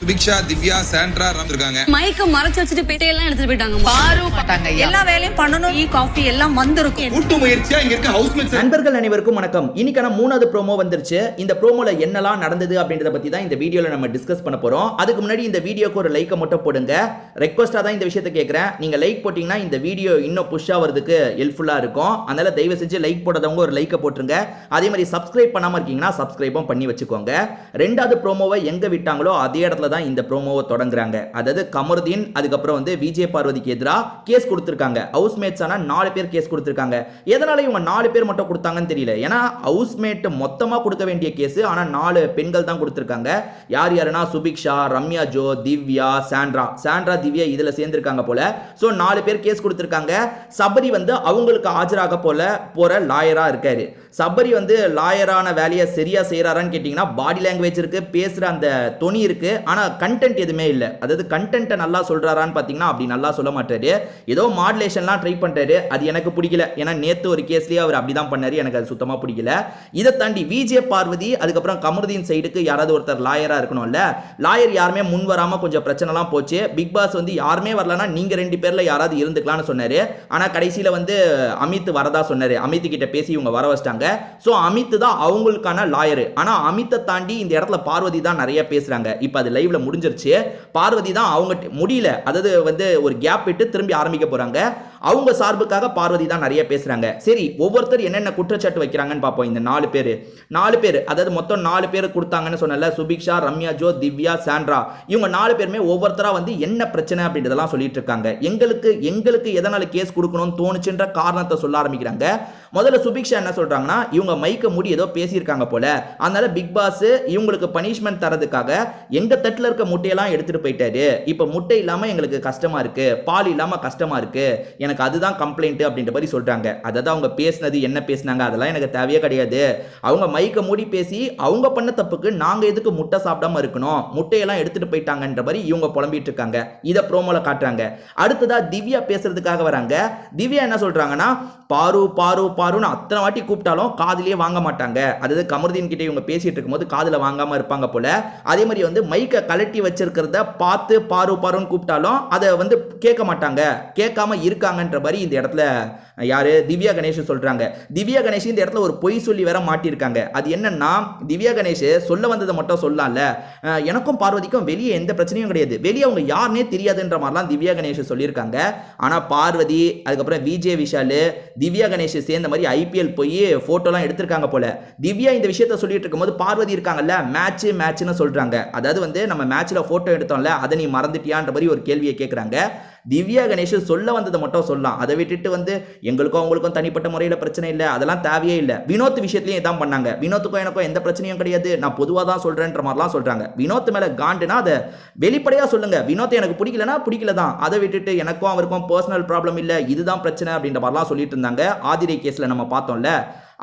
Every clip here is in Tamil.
சுபிக்ஷா, திவ்யா, சாண்ட்ரா இருக்காங்க. மைக்க மறைச்சு வச்சுட்டு பேட்டையெல்லாம் எடுத்துட்டு போயிட்டாங்க. பாரு பட்டாங்க. எல்லா வேலையும் பண்ணணும். டீ காஃபி எல்லாம் வந்திருக்கும். கூட்டு முயற்சியா இங்க இருக்க ஹவுஸ்மேட்ஸ். நண்பர்கள் அனைவருக்கும் வணக்கம். இன்னைக்கான 3வது ப்ரோமோ வந்துருச்சு. இந்த ப்ரோமோல என்னெல்லாம் நடந்தது அப்படின்றத பத்தி தான் இந்த வீடியோல நம்ம டிஸ்கஸ் பண்ண போறோம். அதுக்கு முன்னாடி இந்த வீடியோக்கு ஒரு லைக்கை மட்டும் போடுங்க. ரெக்வெஸ்டா தான் இந்த விஷயத்தை கேட்கறேன். நீங்க லைக் போட்டீங்கன்னா இந்த வீடியோ இன்னும் புஷ் ஆவறதுக்கு ஹெல்ப்ஃபுல்லா இருக்கும். அதனால தயவு செஞ்சு லைக் போடாதவங்க ஒரு லைக்கை போட்டுருங்க. அதே மாதிரி சப்ஸ்கிரைப் பண்ணாம இருக்கீங்கன்னா சப்ஸ்கிரைபும் பண்ணி வச்சுக்கோங்க. 2வது ப்ரோமோவை எங்க விட்டாங்களோ அதே இடத்துல தான் இந்த ப்ரோமோவை தொடங்குறாங்க. அதாவது கமருதீன் அதுக்கப்புறம் வந்து விஜய் பார்வதிக்கு எதிராக கேஸ் கொடுத்திருக்காங்க. ஹவுஸ்மேட்ஸான 4 பேர் கேஸ் கொடுத்திருக்காங்க. எதனால இவங்க 4 பேர் மட்டும் கொடுத்தாங்கன்னு தெரியல. ஏன்னா ஹவுஸ்மேட் மொத்தமா கொடுக்க வேண்டிய கேஸ், ஆனா 4 பெண்கள் தான் கொடுத்திருக்காங்க. யார் யாருன்னா சுபிக்ஷா, ரம்யா ஜோ, திவ்யா, சாண்ட்ரா திவ்யா இதுல சேர்ந்திருக்காங்க போல. சோ 4 பேர் கேஸ் கொடுத்திருக்காங்க. சபரி வந்து அவங்களுக்கு ஆஜராக போற லாயரா இருக்காரு. சபரி வந்து லாயரான வேலையை சரியா செய்யறாரான்னு கேட்டீங்கன்னா பாடி லாங்குவேஜ் இருக்கு, பேசுற அந்த தொனி இருக்கு, ஆனா கண்டென்ட் எதுவுமே இல்ல. அதாவது கண்டென்ட்டை நல்லா சொல்றாரான்னு பாத்தீங்கன்னா அப்படி நல்லா சொல்ல மாட்டாரு. ஏதோ மாடுலேஷன்லாம் ட்ரை பண்றாரு. அது எனக்கு பிடிக்கல. ஏன்னா நேத்து ஒரு கேஸ்லயே அவர் அப்படிதான் பண்ணாரு. எனக்கு அது சுத்தமா பிடிக்கல. இதை தாண்டி விஜய் பார்வதி அதுக்கப்புறம் கமருதீன் சைடுக்கு யாராவது ஒருத்தர் லாயரா இருக்கணும்ல. லாயர் யாருமே முன் வராம கொஞ்சம் பிரச்சனைலாம் போச்சு. பிக் பாஸ் வந்து யாருமே வரலன்னா நீங்க 2 பேர்ல யாராவது இருந்துக்கலாம்னு சொன்னாரு. ஆனா கடைசியில வந்து அமித் வரதா சொன்னாரு. அமித் கிட்ட பேசி இவங்க வர வச்சிட்டாங்க. சோ அமித் தான் அவங்களுக்கான லாயர். ஆனா அமித்தை தாண்டி இந்த இடத்துல பார்வதி தான் நிறைய பேசுறாங்க. இப்ப அது லைவ்ல முடிஞ்சிருச்சு. பார்வதி தான் அவங்க முடியல, அதாவது வந்து ஒரு கேப் விட்டு திரும்பி ஆரம்பிக்க போறாங்க. அவங்க சார்புக்காக பார்வதி தான் நிறைய பேசுறாங்க. சரி, ஒவ்வொருத்தர் என்னென்ன குற்றச்சாட்டு வைக்கிறாங்கன்னு பார்ப்போம். இந்த 4 பேர் அதாவது மொத்தம் 4 பேர் கொடுத்தாங்கன்னு சொன்னல, சுபிக்ஷா, ரம்யா ஜோ, திவ்யா, சாண்ட்ரா, இவங்க 4 பேருமே ஒவ்வொருத்தரா வந்து என்ன பிரச்சனை அப்படின்றதெல்லாம் சொல்லிட்டு இருக்காங்க. எங்களுக்கு எதனால கேஸ் கொடுக்கணும்னு தோணுச்சுன்ற காரணத்தை சொல்ல ஆரம்பிக்கிறாங்க. முதல்ல சுபிக்ஷா என்ன சொல்றாங்கன்னா, இவங்க மைக்க மூடி ஏதோ பேசியிருக்காங்க போல, அதனால பிக் பாஸ் இவங்களுக்கு பனிஷ்மெண்ட் தரதுக்காக எங்க தட்டுல இருக்க முட்டையெல்லாம் எடுத்துட்டு போயிட்டாரு. இப்ப முட்டை இல்லாம எங்களுக்கு கஷ்டமா இருக்கு, பால் இல்லாம கஷ்டமா இருக்கு, எனக்கு அதுதான் கம்ப்ளைண்ட் அப்படின்ற மாதிரி சொல்றாங்க. அதாவது அவங்க பேசினது என்ன பேசினாங்க அதெல்லாம் எனக்கு தேவையே கிடையாது. அவங்க மைக்க மூடி பேசி அவங்க பண்ண தப்புக்கு நாங்க எதுக்கு முட்டை சாப்பிடாம இருக்கணும், முட்டையெல்லாம் எடுத்துட்டு போயிட்டாங்கன்ற மாதிரி இவங்க புலம்பிட்டு இருக்காங்க. இத ப்ரோமோல காட்டுறாங்க. அடுத்ததா திவ்யா பேசுறதுக்காக வராங்க. திவ்யா என்ன சொல்றாங்கன்னா, பாருன்னு அத்தனை வாட்டி கூப்பிட்டாலும் காதுலயே வாங்க மாட்டாங்க. அதாவது கமருதீன் கிட்ட இவங்க பேசிட்டு இருக்கும்போது காதுல வாங்காம இருப்பாங்க போல. அதே மாதிரி வந்து மைக்க கலட்டி வச்சிருக்கிறத பார்த்து பாருன்னு கூப்பிட்டாலும் அதை வந்து கேட்க மாட்டாங்க, கேட்காம இருக்காங்கன்ற மாதிரி இந்த இடத்துல யாரு திவ்யா கணேஷ் சொல்றாங்க. திவ்யா கணேஷ் இந்த இடத்துல ஒரு பொய் சொல்லி வேற மாட்டிருக்காங்க. அது என்னன்னா, திவ்யா கணேஷ் சொல்ல வந்ததை மட்டும் சொல்லலாம்ல, எனக்கும் பார்வதிக்கும் வெளியே எந்த பிரச்சனையும் கிடையாது, வெளியே அவங்க யாருன்னே தெரியாதுன்ற மாதிரிலாம் திவ்யா கணேஷ் சொல்லியிருக்காங்க. ஆனா பார்வதி அதுக்கப்புறம் விஜய் விஷால் திவ்யா கணேஷ் சேர்ந்த மாதிரி ஐபிஎல் போய் போட்டோலாம் எடுத்திருக்காங்க போல. திவ்யா இந்த விஷயத்த சொல்லிட்டு இருக்கும்போது பார்வதி இருக்காங்கல்ல, மேட்ச்னு சொல்றாங்க. அதாவது வந்து நம்ம மேட்ச்ல போட்டோ எடுத்தோம்ல, அதை நீ மறந்துட்டியான்ற மாதிரி ஒரு கேள்வியை கேட்கறாங்க. திவ்யா கணேஷ் சொல்ல வந்ததை மட்டும் சொல்லலாம். அதை விட்டுட்டு வந்து எங்களுக்கும் அவங்களுக்கும் தனிப்பட்ட முறையில் பிரச்சனை இல்லை, அதெல்லாம் தேவையே இல்லை. வினோத் விஷயத்திலையும் இதான் பண்ணாங்க. வினோத்துக்கும் எனக்கும் எந்த பிரச்சனையும் கிடையாது, நான் பொதுவாக தான் சொல்றேன்ற மாதிரிலாம் சொல்றாங்க. வினோத் மேல காண்டுனா அதை வெளிப்படையா சொல்லுங்க. வினோத் எனக்கு பிடிக்கலனா பிடிக்கல தான். அதை விட்டுட்டு எனக்கும் அவருக்கும் பர்சனல் ப்ராப்ளம் இல்லை, இதுதான் பிரச்சனை அப்படின்ற மாதிரிலாம் சொல்லிட்டு இருந்தாங்க. ஆதிரை கேஸ்ல நம்ம பார்த்தோம்ல,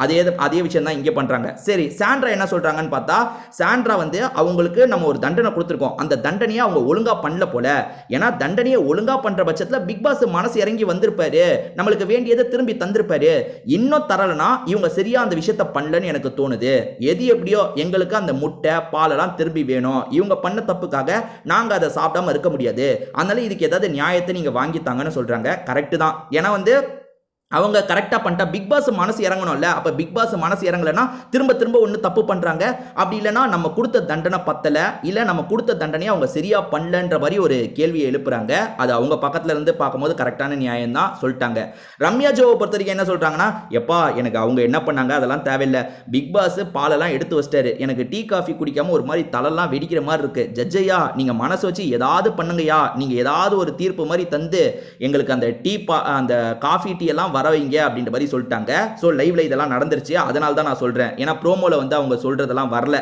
அதே விஷயம் தான் இங்கே பண்றாங்க. சரி, சாண்ட்ரா என்ன சொல்றாங்கன்னு பார்த்தா, சாண்ட்ரா வந்து அவங்களுக்கு நம்ம ஒரு தண்டனை கொடுத்துருக்கோம், அந்த தண்டனையை அவங்க ஒழுங்கா பண்ணல போல. ஏன்னா தண்டனையை ஒழுங்கா பண்ற பட்சத்தில் பிக் பாஸ் மனசு இறங்கி வந்திருப்பாரு, நம்மளுக்கு வேண்டியதை திரும்பி தந்திருப்பாரு. இன்னும் தரலனா இவங்க சரியா அந்த விஷயத்தை பண்ணலன்னு எனக்கு தோணுது. எது எப்படியோ எங்களுக்கு அந்த முட்டை பாலெல்லாம் திரும்பி வேணும். இவங்க பண்ண தப்புக்காக நாங்க அதை சாப்பிடாம இருக்க முடியாது. அதனால இதுக்கு ஏதாவது நியாயத்தை நீங்க வாங்கித்தாங்கன்னு சொல்றாங்க. கரெக்ட் தான். ஏன்னா வந்து அவங்க கரெக்டாக பண்ணிட்டா பிக் பாஸ் மனசு இறங்கணும்ல. அப்போ பிக் பாஸ் மனசு இறங்கலைன்னா திரும்ப ஒன்று தப்பு பண்ணுறாங்க. அப்படி இல்லைன்னா நம்ம கொடுத்த தண்டனை பத்தலை, இல்லை நம்ம கொடுத்த தண்டனையை அவங்க சரியா பண்ணலன்ற மாதிரி ஒரு கேள்வியை எழுப்புறாங்க. அது அவங்க பக்கத்தில் இருந்து பார்க்கும்போது கரெக்டான நியாயம் தான் சொல்லிட்டாங்க. ரம்யா ஜோவை பொறுத்த வரைக்கும் என்ன சொல்கிறாங்கன்னா, எப்பா எனக்கு அவங்க என்ன பண்ணாங்க அதெல்லாம் தேவையில்லை, பிக் பாஸ் பாலெல்லாம் எடுத்து வச்சிட்டாரு, எனக்கு டீ காஃபி குடிக்காமல் ஒரு மாதிரி தலைலாம் வெடிக்கிற மாதிரி இருக்கு, ஜட்ஜையா நீங்கள் மனசு வச்சு ஏதாவது பண்ணுங்கய்யா, நீங்கள் ஏதாவது ஒரு தீர்ப்பு மாதிரி தந்து எங்களுக்கு அந்த அந்த காஃபி டீ எல்லாம் வர வைங்க அப்படின்ற மாதிரி சொல்லிட்டாங்க. ஸோ லைவ்ல இதெல்லாம் நடந்துருச்சு. அதனால தான் நான் சொல்றேன். ஏன்னா ப்ரோமோல வந்து அவங்க சொல்றதெல்லாம் வரல,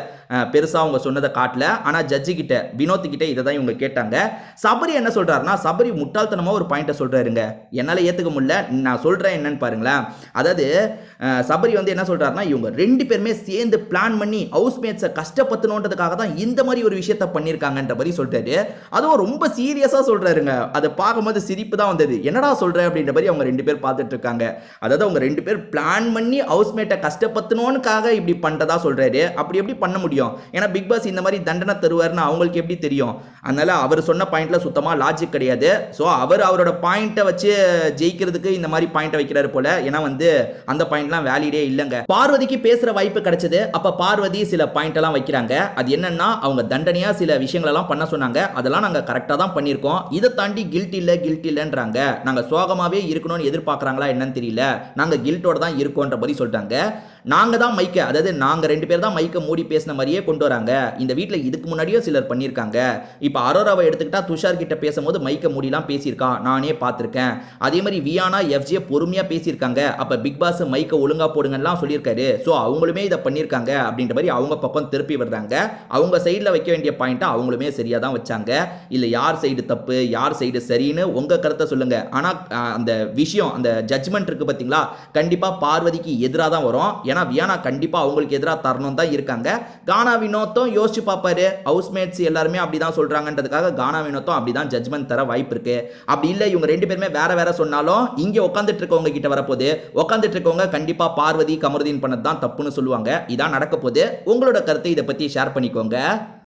பெருசா அவங்க சொன்னதை காட்டல. ஆனா ஜட்ஜி கிட்ட வினோத் கிட்ட இதை தான் இவங்க கேட்டாங்க. சபரி என்ன சொல்றாருன்னா, சபரி முட்டாள்தனமா ஒரு பாயிண்ட்டை சொல்றாருங்க, என்னால ஏத்துக்க முடியல. நான் சொல்றேன் என்னன்னு பாருங்களேன். அதாவது சபரி வந்து என்ன சொல்றாருன்னா, இவங்க 2 பேருமே சேர்ந்து பிளான் பண்ணி ஹவுஸ்மேட்ஸை கஷ்டப்படுத்தணுன்றதுக்காக தான் இந்த மாதிரி ஒரு விஷயத்தை பண்ணியிருக்காங்கன்ற மாதிரி சொல்றாரு. அதுவும் ரொம்ப சீரியஸா சொல்றாருங்க. அதை பார்க்கும்போது சிரிப்பு தான் வந்தது. என்னடா சொல்ற அப்படின்ற மாதிரி அவங்க 2 பேர் பார்த்துட்டு இருக்காங்க. அதாவது அவங்க 2 பேர் பிளான் பண்ணி ஹவுஸ்மேட்டை கஷ்டப்படுத்தணும்னுக்காக இப்படி பண்றதா சொல்றாரு. அப்படி எப்படி பண்ண முடியும்? முடியும்? ஏன்னா பிக் பாஸ் இந்த மாதிரி தண்டனை தருவாருன்னு அவங்களுக்கு எப்படி தெரியும்? அதனால அவர் சொன்ன பாயிண்ட்ல சுத்தமா லாஜிக் கிடையாது. ஸோ அவரோட பாயிண்ட்டை வச்சு ஜெயிக்கிறதுக்கு இந்த மாதிரி பாயிண்ட் வைக்கிறாரு போல. ஏன்னா வந்து அந்த பாயிண்ட்லாம் வேலிடே இல்லைங்க. பார்வதிக்கு பேசுற வாய்ப்பு கிடைச்சது. அப்ப பார்வதி சில பாயிண்ட் எல்லாம் வைக்கிறாங்க. அது என்னன்னா, அவங்க தண்டனையா சில விஷயங்கள் எல்லாம் பண்ண சொன்னாங்க. அதெல்லாம் நாங்க கரெக்டா தான் பண்ணியிருக்கோம். இதை தாண்டி கில்ட் இல்லைன்றாங்க. நாங்க சோகமாவே இருக்கணும்னு எதிர்பார்க்கறாங்களா என்னன்னு தெரியல. நாங்க கில்ட்டோட தான் இருக்கோன்ற மாதிரி சொல்லிட்டாங்க. நாங்க தான் மைக்க, அதாவது நாங்க 2 பேர் தான் மைக்க மூடி பேசின மாதிரியே கொண்டு வராங்க. இந்த வீட்டில் இதுக்கு முன்னாடியே சிலர் பண்ணியிருக்காங்க. இப்போ அரோராவை எடுத்துக்கிட்டா துஷார் கிட்ட பேசும்போது மைக்க மூடிலாம் பேசியிருக்கான், நானே பார்த்துருக்கேன். அதே மாதிரி வியானா எஃப்ஜே பொறுமையாக பேசியிருக்காங்க. அப்போ பிக் பாஸ் மைக்க ஒழுங்கா போடுங்கலாம் சொல்லியிருக்காரு. ஸோ அவங்களுமே இதை பண்ணியிருக்காங்க அப்படின்ற மாதிரி அவங்க பக்கம் திருப்பி விடுறாங்க. அவங்க சைடில் வைக்க வேண்டிய பாயிண்ட்டை அவங்களுமே சரியாக தான் வச்சாங்க. இல்லை யார் சைடு தப்பு யார் சைடு சரின்னு உங்கள் கருத்தை சொல்லுங்க. ஆனால் அந்த விஷயம், அந்த ஜட்ஜ்மெண்ட் இருக்கு பார்த்தீங்களா, கண்டிப்பாக பார்வதிக்கு எதிராக தான் வரும். ஏன்னா வியானா கண்டிப்பா அவங்களுக்கு எதிராக தரணும் தான் இருக்காங்க. கானா வினோத்தும் யோசிச்சு பார்ப்பாரு. ஹவுஸ்மேட்ஸ் எல்லாருமே அப்படிதான் சொல்றாங்கன்றதுக்காக கானா வினோத்தும் அப்படிதான் ஜட்ஜ்மெண்ட் தர வாய்ப்பு இருக்கு. அப்படி இல்லை இவங்க 2 பேருமே வேற சொன்னாலும் இங்க உட்காந்துட்டு இருக்கவங்க கிட்ட வரப்போது, உட்காந்துட்டு இருக்கவங்க கண்டிப்பா பார்வதி கமருதீன் பண்ணது தான் தப்புன்னு சொல்லுவாங்க. இதான் நடக்க போது. உங்களோட கருத்தை இதை பத்தி ஷேர் பண்ணிக்கோங்க.